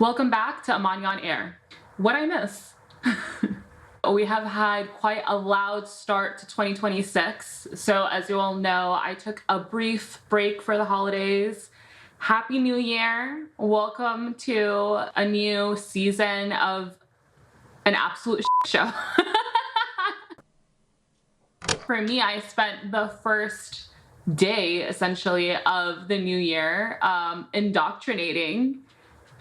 Welcome back to Amani on Air. What I miss? We have had quite a loud start to 2026. So as you all know, I took a brief break for the holidays. Happy New Year. Welcome to a new season of an absolute show. For me, I spent the first day, essentially, of the new year indoctrinating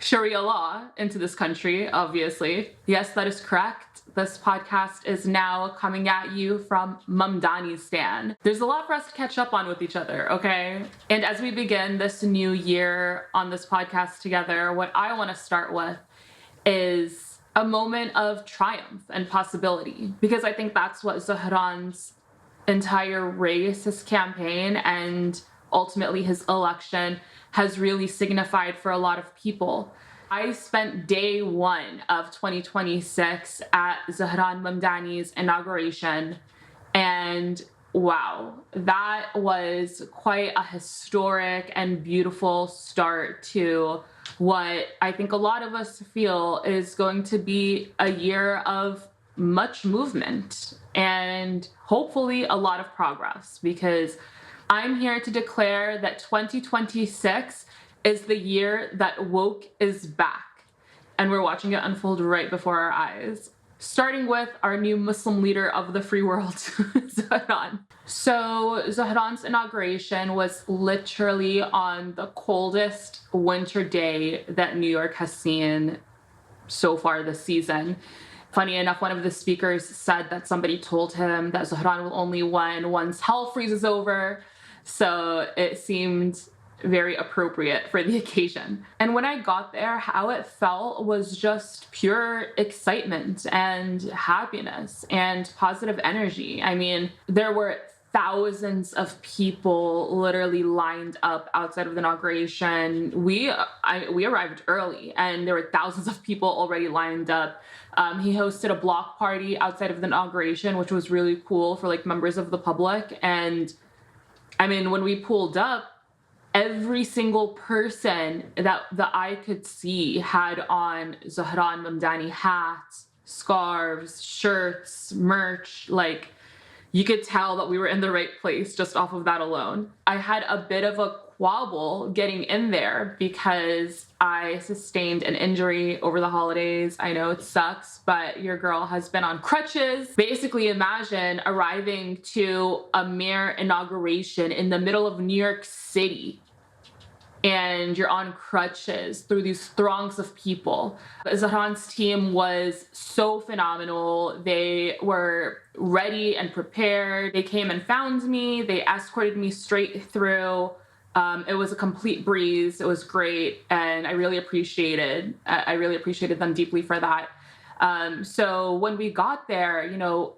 Sharia law into this country, obviously. Yes, that is correct. This podcast is now coming at you from Mamdani-stan. There's a lot for us to catch up on with each other, okay? And as we begin this new year on this podcast together, what I want to start with is a moment of triumph and possibility, because I think that's what Zohran's entire race, his campaign, and ultimately his election has really signified for a lot of people. I spent day one of 2026 at Zohran Mamdani's inauguration, and wow, that was quite a historic and beautiful start to what I think a lot of us feel is going to be a year of much movement and hopefully a lot of progress, because I'm here to declare that 2026 is the year that woke is back, and we're watching it unfold right before our eyes. Starting with our new Muslim leader of the free world, Zohran. So Zohran's inauguration was literally on the coldest winter day that New York has seen so far this season. Funny enough, one of the speakers said that somebody told him that Zohran will only win once hell freezes over. So it seemed very appropriate for the occasion. And when I got there, how it felt was just pure excitement and happiness and positive energy. I mean, there were thousands of people literally lined up outside of the inauguration. We arrived early, and there were thousands of people already lined up. He hosted a block party outside of the inauguration, which was really cool for like members of the public. And I mean, when we pulled up, every single person that the eye could see had on Zohran Mamdani hats, scarves, shirts, merch. Like, you could tell that we were in the right place just off of that alone. I had a bit of a quabble getting in there because I sustained an injury over the holidays. I know it sucks, but your girl has been on crutches. Basically, imagine arriving to a mayor inauguration in the middle of New York City and you're on crutches through these throngs of people. Zohran's team was so phenomenal. They were ready and prepared. They came and found me. They escorted me straight through. It was a complete breeze. It was great, and I really appreciated them deeply for that. So when we got there,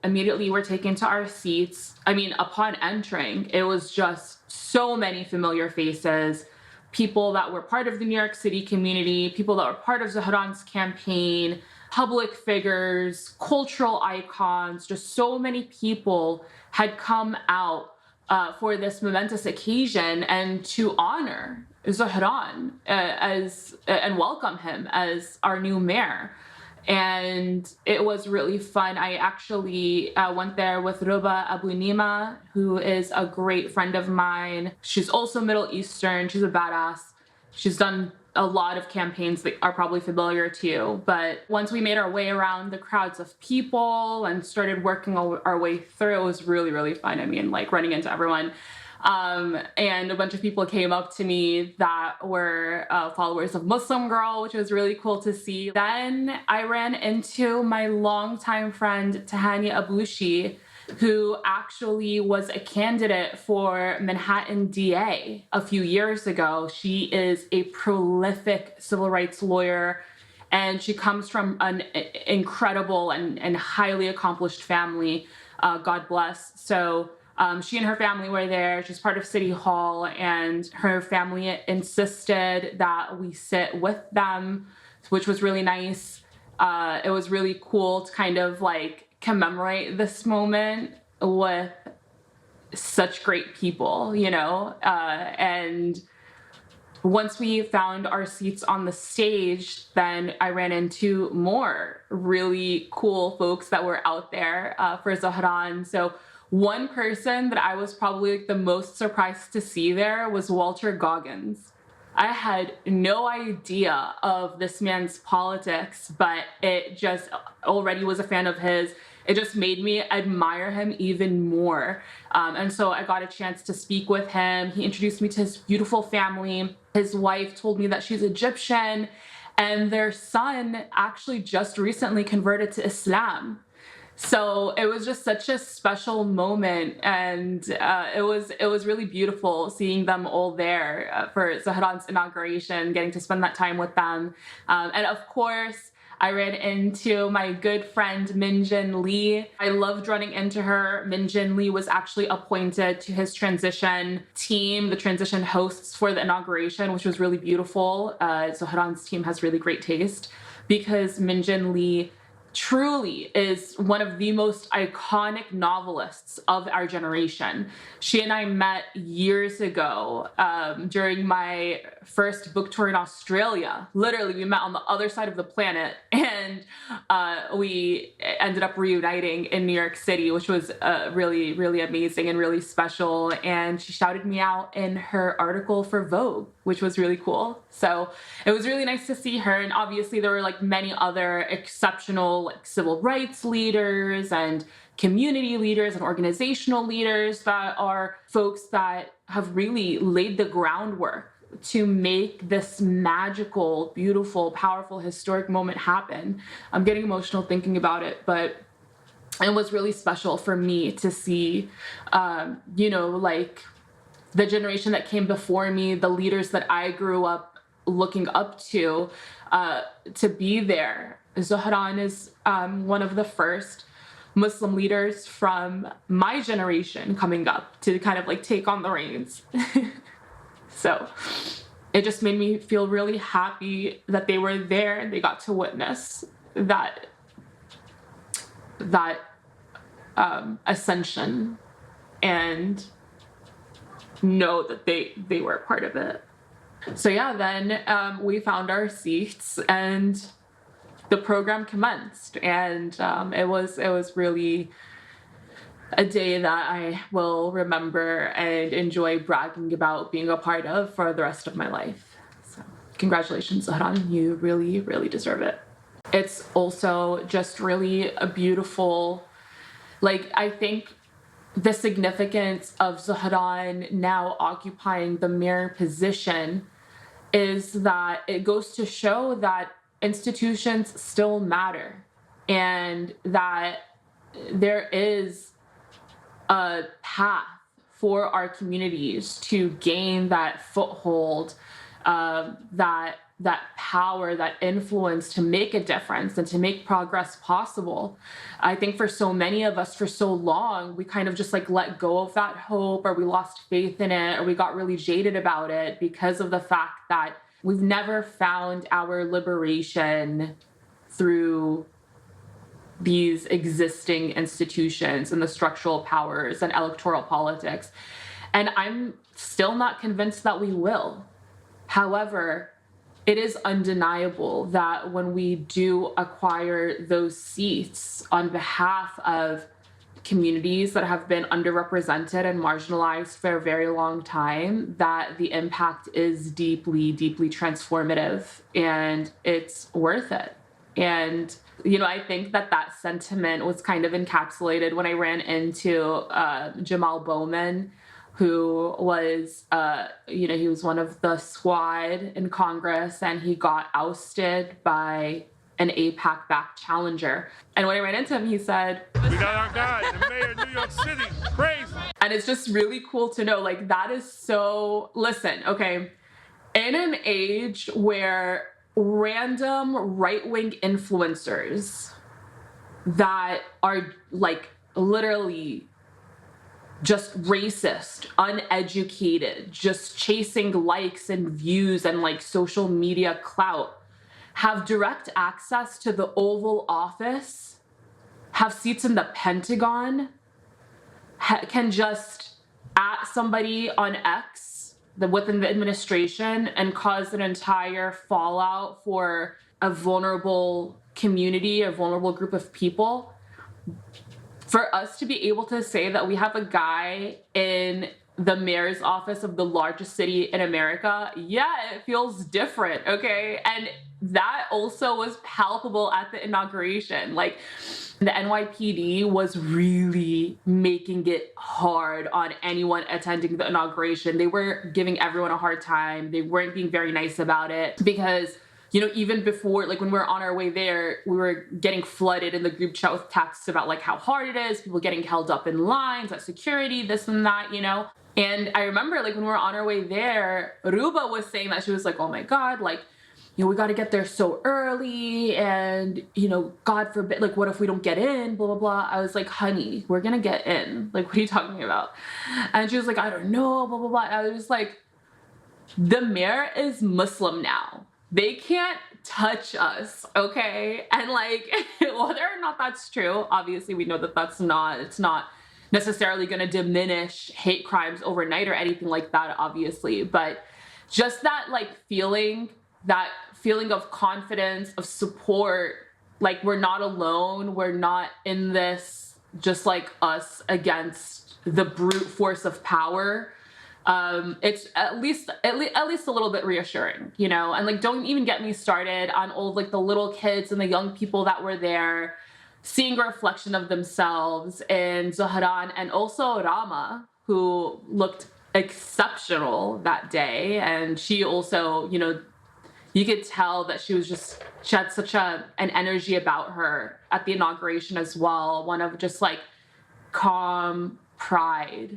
immediately we're taken to our seats. I mean, upon entering, it was just so many familiar faces. People that were part of the New York City community, people that were part of Zohran's campaign, public figures, cultural icons, just so many people had come out for this momentous occasion and to honor Zohran and welcome him as our new mayor. And it was really fun. I actually went there with Ruba Abu Nima, who is a great friend of mine. She's also Middle Eastern. She's a badass. She's done a lot of campaigns that are probably familiar to you. But once we made our way around the crowds of people and started working our way through, it was really, really fun. I mean, like running into everyone. And a bunch of people came up to me that were followers of Muslim Girl, which was really cool to see. Then I ran into my longtime friend, Tahani Abushi, who actually was a candidate for Manhattan DA a few years ago. She is a prolific civil rights lawyer, and she comes from an incredible and highly accomplished family. God bless. So she and her family were there. She's part of City Hall, and her family insisted that we sit with them, which was really nice. It was really cool to kind of like commemorate this moment with such great people, and once we found our seats on the stage, then I ran into more really cool folks that were out there for Zohran. So one person that I was probably the most surprised to see there was Walter Goggins. I had no idea of this man's politics, but it just already was a fan of his. It just made me admire him even more. And so I got a chance to speak with him. He introduced me to his beautiful family. His wife told me that she's Egyptian, and their son actually just recently converted to Islam. So it was just such a special moment, and it was really beautiful seeing them all there for Zohran's inauguration, getting to spend that time with them. And of course, I ran into my good friend Minjin Lee. I loved running into her. Minjin Lee was actually appointed to his transition team, the transition hosts for the inauguration, which was really beautiful. Zohran's team has really great taste because Minjin Lee truly is one of the most iconic novelists of our generation. She and I met years ago during my first book tour in Australia. Literally, we met on the other side of the planet, and we ended up reuniting in New York City, which was really, really amazing and really special. And she shouted me out in her article for Vogue, which was really cool. So it was really nice to see her. And obviously there were like many other exceptional like civil rights leaders and community leaders and organizational leaders that are folks that have really laid the groundwork to make this magical, beautiful, powerful, historic moment happen. I'm getting emotional thinking about it, but it was really special for me to see, like the generation that came before me, the leaders that I grew up looking up to be there. Zohran is one of the first Muslim leaders from my generation coming up to kind of like take on the reins. So it just made me feel really happy that they were there and they got to witness that ascension and know that they were a part of it. So yeah, then we found our seats and the program commenced, and it was really a day that I will remember and enjoy bragging about being a part of for the rest of my life. So congratulations, Zohran. You really, really deserve it. It's also just really a beautiful, I think the significance of Zohran now occupying the mayor position is that it goes to show that institutions still matter and that there is a path for our communities to gain that foothold, that power, that influence to make a difference and to make progress possible. I think for so many of us for so long, we kind of just let go of that hope, or we lost faith in it, or we got really jaded about it because of the fact that we've never found our liberation through these existing institutions and the structural powers and electoral politics. And I'm still not convinced that we will. However, it is undeniable that when we do acquire those seats on behalf of communities that have been underrepresented and marginalized for a very long time, that the impact is deeply, deeply transformative, and it's worth it. And I think that sentiment was kind of encapsulated when I ran into Jamal Bowman, who was, he was one of the squad in Congress, and he got ousted by an AIPAC-backed challenger. And when I ran into him, he said, "We got our guy, the mayor of New York City, crazy." And it's just really cool to know, that is so, listen, okay, in an age where random right-wing influencers that are literally just racist, uneducated, just chasing likes and views and social media clout, have direct access to the Oval Office, have seats in the Pentagon, can just at somebody on X within the administration and caused an entire fallout for a vulnerable community, a vulnerable group of people. For us to be able to say that we have a guy in the mayor's office of the largest city in America, yeah, it feels different, okay? And that also was palpable at the inauguration. Like, the NYPD was really making it hard on anyone attending the inauguration. They were giving everyone a hard time. They weren't being very nice about it because, you know, even before, like when we were on our way there, we were getting flooded in the group chat with texts about like how hard it is, people getting held up in lines at security, this and that, you know? And I remember like when we were on our way there, Ruba was saying that she was like, oh my God, like, you know, we got to get there so early and, you know, God forbid, like, what if we don't get in, blah, blah, blah. I was like, honey, we're going to get in. Like, what are you talking about? And she was like, I don't know, blah, blah, blah. I was just like, the mayor is Muslim now. They can't touch us, okay? And like, whether or not that's true, obviously we know that it's not necessarily going to diminish hate crimes overnight or anything like that, obviously. But just that like feeling of confidence, of support, like we're not alone, we're not in this just like us against the brute force of power. It's at least a little bit reassuring, you know? And like, don't even get me started on all like the little kids and the young people that were there, seeing a reflection of themselves in Zohran and also Rama, who looked exceptional that day. And she also, you know, you could tell that she had such an energy about her at the inauguration as well. One of just like calm pride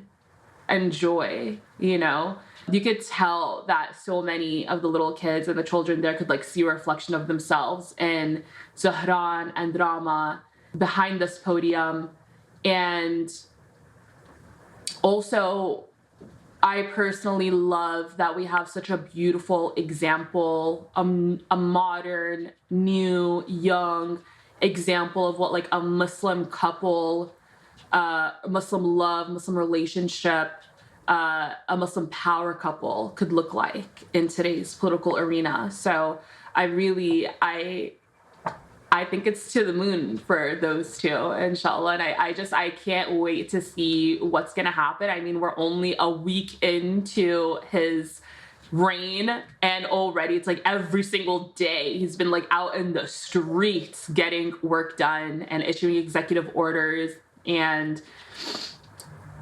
and joy, you know? You could tell that so many of the little kids and the children there could like see a reflection of themselves in Zohran and Rama behind this podium. And also, I personally love that we have such a beautiful example, a modern, new, young example of what like a Muslim couple, Muslim love, Muslim relationship, a Muslim power couple could look like in today's political arena. So I think it's to the moon for those two, inshallah. And I can't wait to see what's going to happen. I mean, we're only a week into his reign and already it's like every single day he's been like out in the streets getting work done and issuing executive orders and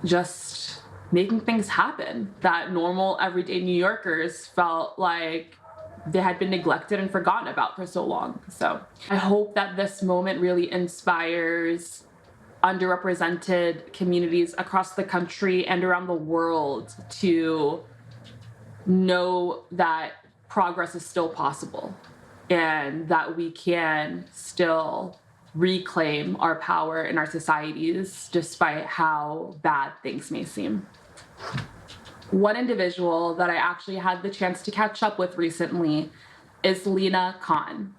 just making things happen that normal everyday New Yorkers felt like they had been neglected and forgotten about for so long. So I hope that this moment really inspires underrepresented communities across the country and around the world to know that progress is still possible and that we can still reclaim our power in our societies despite how bad things may seem. One individual that I actually had the chance to catch up with recently is Lina Khan.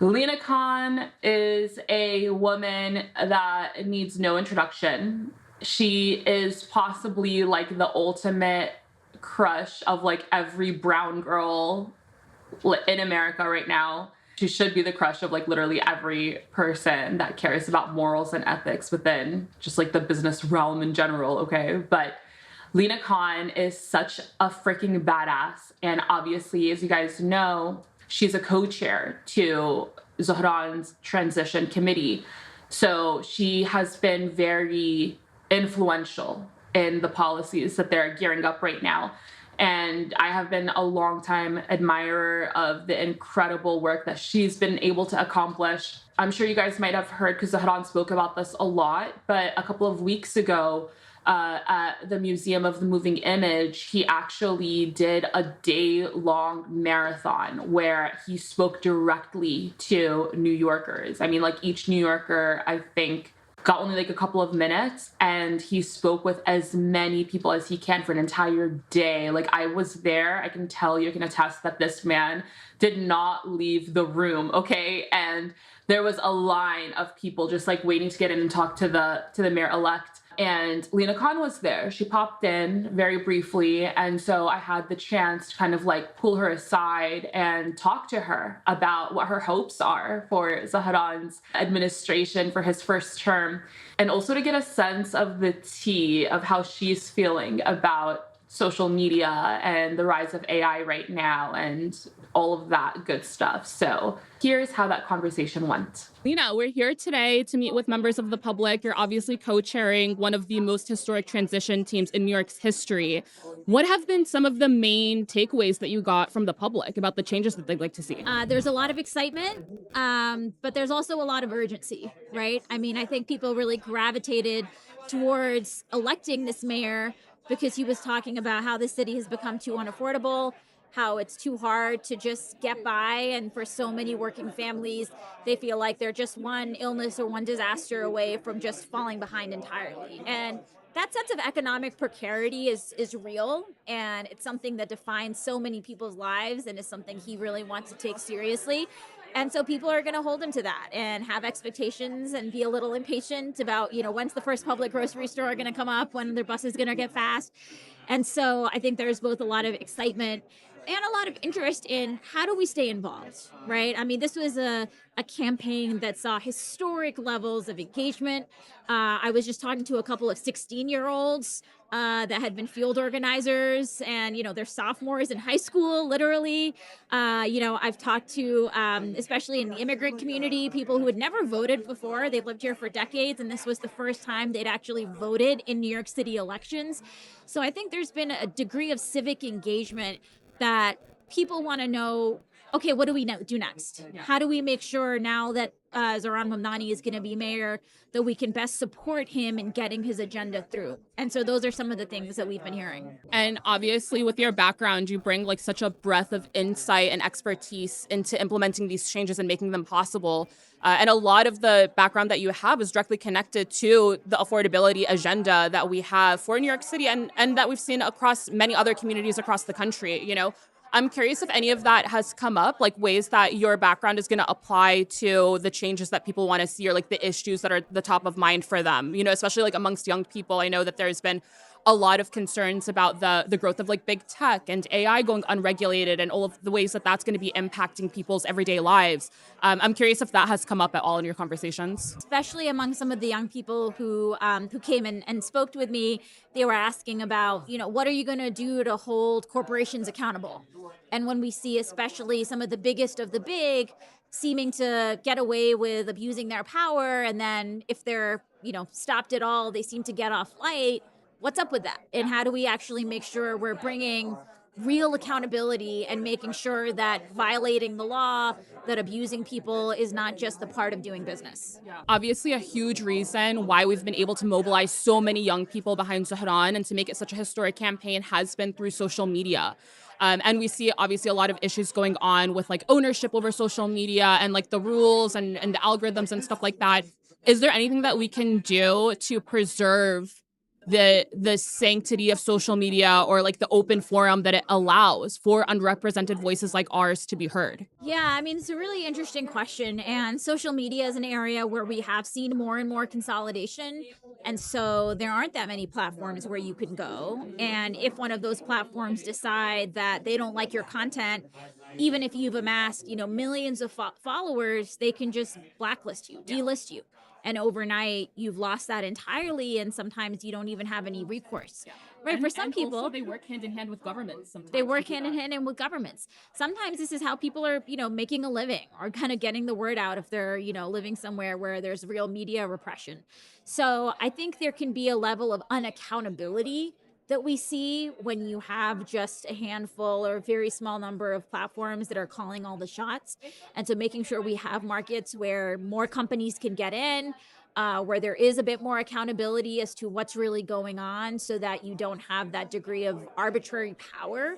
Lina Khan is a woman that needs no introduction. She is possibly like the ultimate crush of like every brown girl in America right now. She should be the crush of like literally every person that cares about morals and ethics within just like the business realm in general, okay? But Lina Khan is such a freaking badass. And obviously, as you guys know, she's a co-chair to Zohran's transition committee. So she has been very influential in the policies that they're gearing up right now. And I have been a longtime admirer of the incredible work that she's been able to accomplish. I'm sure you guys might have heard, because Zohran spoke about this a lot, but a couple of weeks ago, at the Museum of the Moving Image, he actually did a day-long marathon where he spoke directly to New Yorkers. I mean, like each New Yorker, I think, got only like a couple of minutes, and he spoke with as many people as he can for an entire day. Like I was there, I can tell you, I can attest that this man did not leave the room, okay? And there was a line of people just like waiting to get in and talk to the mayor-elect. And Lina Khan was there. She popped in very briefly. And so I had the chance to kind of like pull her aside and talk to her about what her hopes are for Zohran's administration for his first term. And also to get a sense of the tea of how she's feeling about social media and the rise of AI right now and all of that good stuff. So here's how that conversation went. Lina, we're here today to meet with members of the public. You're obviously co-chairing one of the most historic transition teams in New York's history. What have been some of the main takeaways that you got from the public about the changes that they'd like to see? There's a lot of excitement, but there's also a lot of urgency, right? I mean, I think people really gravitated towards electing this mayor because he was talking about how the city has become too unaffordable, how it's too hard to just get by. And for so many working families, they feel like they're just one illness or one disaster away from just falling behind entirely. And that sense of economic precarity is real, and it's something that defines so many people's lives and is something he really wants to take seriously. And so people are going to hold him to that and have expectations and be a little impatient about, when's the first public grocery store going to come up, when their bus is going to get fast. And so I think there's both a lot of excitement and a lot of interest in how do we stay involved, right? I mean, this was a campaign that saw historic levels of engagement. I was just talking to a couple of 16-year-olds that had been field organizers, and, they're sophomores in high school, literally. I've talked to, especially in the immigrant community, people who had never voted before. They've lived here for decades, and this was the first time they'd actually voted in New York City elections. So I think there's been a degree of civic engagement that people want to know, okay, what do we do next? Yeah. How do we make sure now that Zohran Mamdani is going to be mayor that we can best support him in getting his agenda through? And so those are some of the things that we've been hearing. And obviously with your background, you bring like such a breadth of insight and expertise into implementing these changes and making them possible. And a lot of the background that you have is directly connected to the affordability agenda that we have for New York City and that we've seen across many other communities across the country. I'm curious if any of that has come up, like ways that your background is going to apply to the changes that people want to see or like the issues that are the top of mind for them, especially like amongst young people. I know that there's been a lot of concerns about the growth of like big tech and AI going unregulated and all of the ways that that's going to be impacting people's everyday lives. I'm curious if that has come up at all in your conversations. Especially among some of the young people who came and spoke with me, they were asking about, what are you going to do to hold corporations accountable? And when we see especially some of the biggest of the big seeming to get away with abusing their power, and then if they're, stopped at all, they seem to get off light. What's up with that? And how do we actually make sure we're bringing real accountability and making sure that violating the law, that abusing people is not just the part of doing business? Yeah. Obviously, a huge reason why we've been able to mobilize so many young people behind Zohran and to make it such a historic campaign has been through social media. And we see obviously a lot of issues going on with like ownership over social media and like the rules and the algorithms and stuff like that. Is there anything that we can do to preserve the sanctity of social media or like the open forum that it allows for underrepresented voices like ours to be heard? Yeah, I mean, it's a really interesting question. And social media is an area where we have seen more and more consolidation. And so there aren't that many platforms where you can go. And if one of those platforms decide that they don't like your content, even if you've amassed, millions of followers, they can just blacklist you, delist you. And overnight, you've lost that entirely, and sometimes you don't even have any recourse. Yeah. Right? And, for some people, also they work hand in hand with governments. Sometimes they work hand in hand with governments. Sometimes this is how people are, making a living or kind of getting the word out if they're, living somewhere where there's real media repression. So I think there can be a level of unaccountability that we see when you have just a handful or a very small number of platforms that are calling all the shots. And so making sure we have markets where more companies can get in, where there is a bit more accountability as to what's really going on so that you don't have that degree of arbitrary power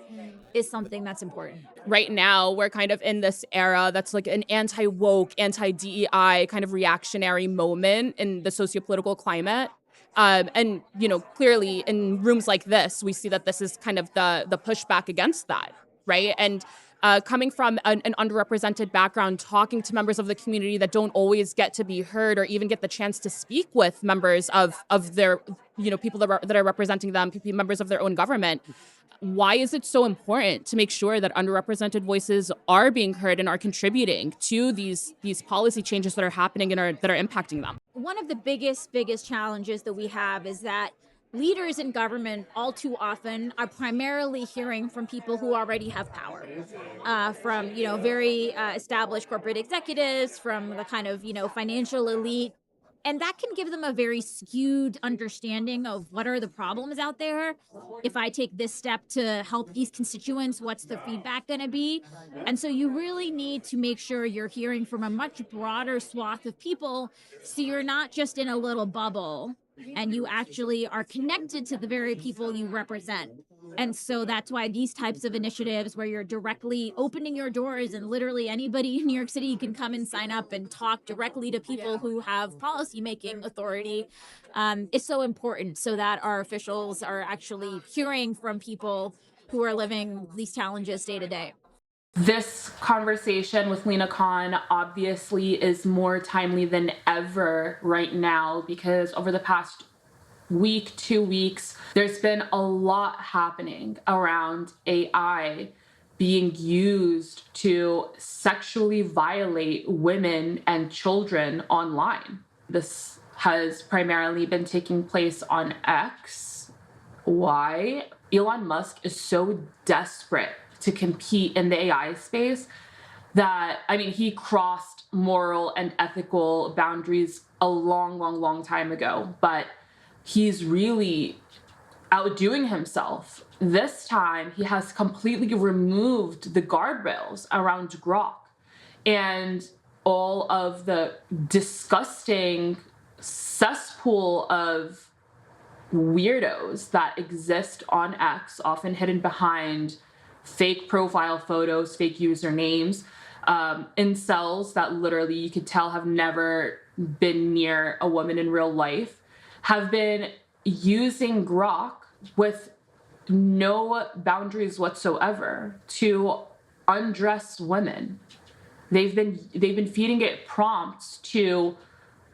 is something that's important. Right now, we're kind of in this era that's like an anti-woke, anti-DEI kind of reactionary moment in the sociopolitical climate. And, clearly in rooms like this, we see that this is kind of the pushback against that, right? And coming from an underrepresented background, talking to members of the community that don't always get to be heard or even get the chance to speak with members of their, people that are representing them, members of their own government. Why is it so important to make sure that underrepresented voices are being heard and are contributing to these policy changes that are happening and that are impacting them? One of the biggest challenges that we have is that leaders in government all too often are primarily hearing from people who already have power, from very established corporate executives, from the kind of financial elite. And that can give them a very skewed understanding of what are the problems out there. If I take this step to help these constituents, what's the feedback going to be? And so you really need to make sure you're hearing from a much broader swath of people, so you're not just in a little bubble and you actually are connected to the very people you represent. And so that's why these types of initiatives where you're directly opening your doors and literally anybody in New York City can come and sign up and talk directly to people who have policymaking authority is so important, so that our officials are actually hearing from people who are living these challenges day to day. This conversation with Lina Khan obviously is more timely than ever right now, because over the past week, 2 weeks, there's been a lot happening around AI being used to sexually violate women and children online. This has primarily been taking place on X. Why? Elon Musk is so desperate to compete in the AI space that, he crossed moral and ethical boundaries a long time ago, but he's really outdoing himself. This time, he has completely removed the guardrails around Grok and all of the disgusting cesspool of weirdos that exist on X, often hidden behind fake profile photos, fake usernames, incels that literally you could tell have never been near a woman in real life, have been using Grok with no boundaries whatsoever to undress women. They've been feeding it prompts to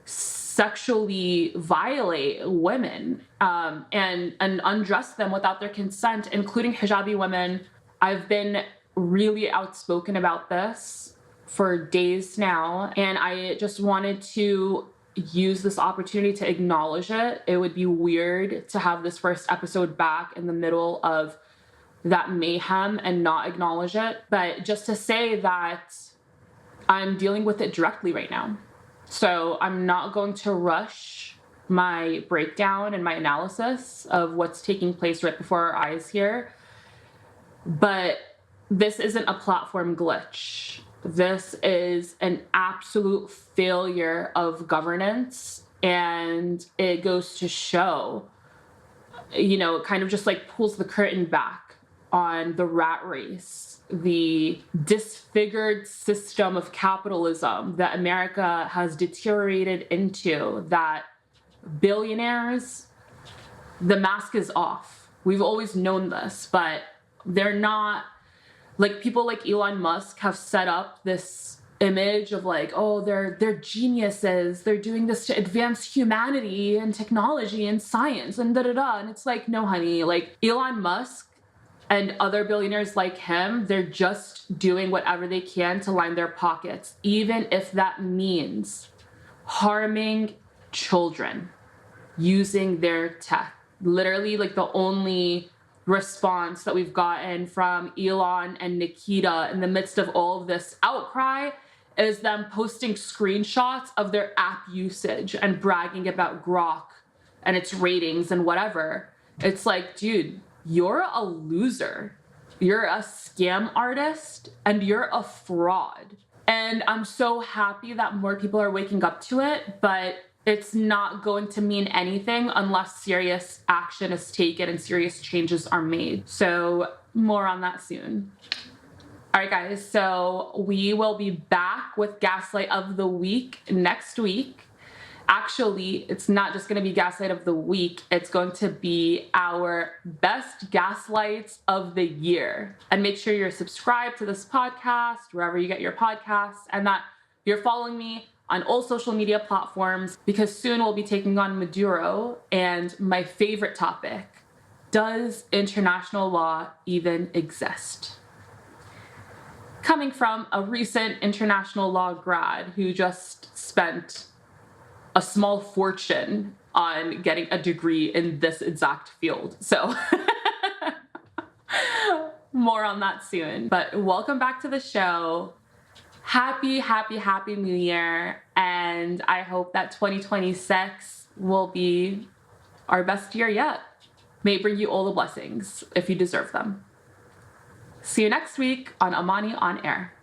sexually violate women and undress them without their consent, including hijabi women. I've been really outspoken about this for days now, and I just wanted to use this opportunity to acknowledge it. It would be weird to have this first episode back in the middle of that mayhem and not acknowledge it, but just to say that I'm dealing with it directly right now. So I'm not going to rush my breakdown and my analysis of what's taking place right before our eyes here. But this isn't a platform glitch. This is an absolute failure of governance. And it goes to show, it kind of just like pulls the curtain back on the rat race, the disfigured system of capitalism that America has deteriorated into, that billionaires, the mask is off. We've always known this, but they're not, like, people like Elon Musk have set up this image of like, oh, they're geniuses. They're doing this to advance humanity and technology and science and da-da-da. And it's like, no, honey, like Elon Musk and other billionaires like him, they're just doing whatever they can to line their pockets, even if that means harming children using their tech. Literally, like, the only response that we've gotten from Elon and Nikita in the midst of all of this outcry is them posting screenshots of their app usage and bragging about Grok and its ratings and whatever. It's like, dude, you're a loser. You're a scam artist and you're a fraud. And I'm so happy that more people are waking up to it, but it's not going to mean anything unless serious action is taken and serious changes are made. So more on that soon. All right, guys, so we will be back with Gaslight of the Week next week. Actually, it's not just going to be Gaslight of the Week. It's going to be our best gaslights of the year. And make sure you're subscribed to this podcast, wherever you get your podcasts, and that you're following me on all social media platforms, because soon we'll be taking on Maduro and my favorite topic, does international law even exist? Coming from a recent international law grad who just spent a small fortune on getting a degree in this exact field. So more on that soon. But welcome back to the show. Happy, happy, happy New Year. And I hope that 2026 will be our best year yet. May it bring you all the blessings if you deserve them. See you next week on Amani On Air.